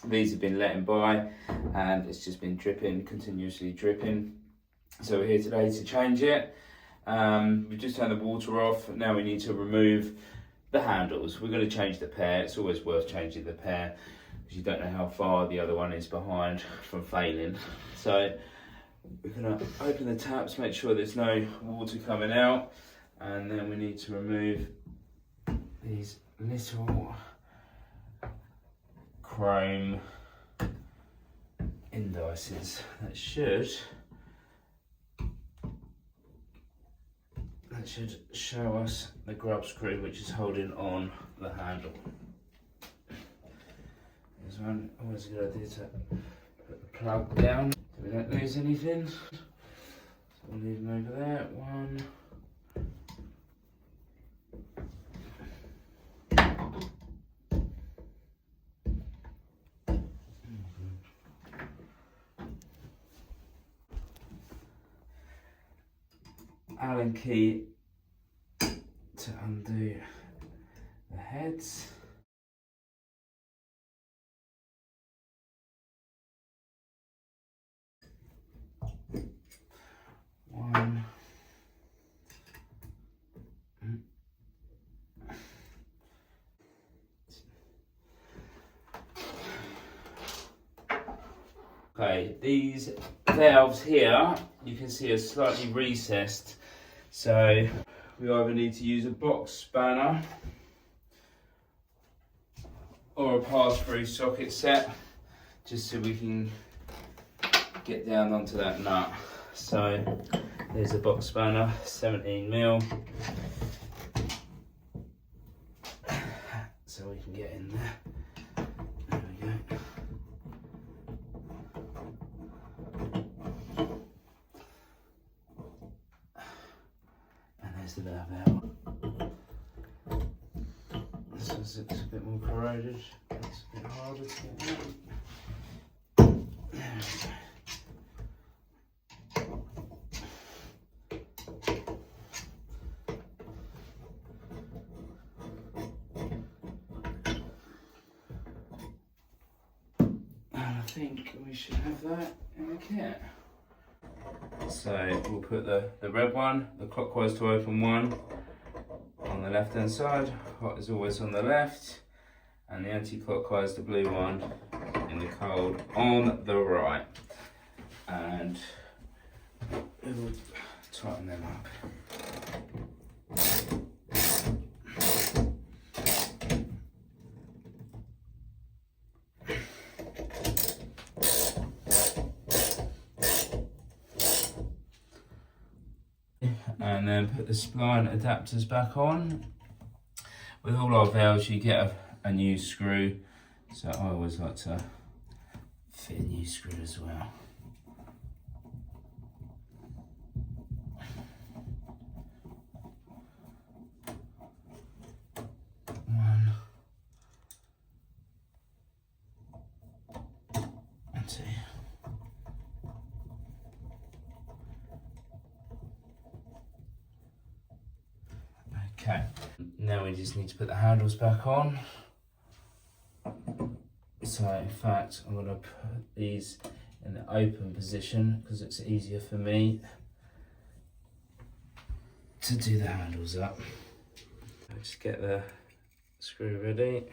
These have been letting by and it's just been dripping, continuously dripping. So we're here today to change it. We've just turned the water off. Now we need to remove the handles. We're going to change the pair. It's always worth changing the pair because you don't know how far the other one is behind from failing. So we're going to open the taps, make sure there's no water coming out, and then we need to remove these little chrome indices that should show us the grub screw which is holding on the handle. This one, always a good idea to put the plug down so we don't lose anything. So we'll leave them over there. One. Allen key to undo the heads. One. Okay, these valves here, you can see are slightly recessed. So we either need to use a box spanner or a pass-through socket set, just so we can get down onto that nut. So there's a box spanner, 17mm, so we can get in there. There we go. The valve out. This one looks a bit more corroded. It's a bit harder to get out. There we go. And I think we should have that in the kit. So we'll put the red one, the clockwise to open one, on the left hand side. Hot is always on the left, and the anti-clockwise, the blue one, in the cold on the right. And we'll tighten them up. And then put the spline adapters back on. With all our valves you get a new screw, so I always like to fit a new screw as well. One and two. Okay, now we just need to put the handles back on. So in fact, I'm going to put these in the open position because it's easier for me to do the handles up. So just get the screw ready.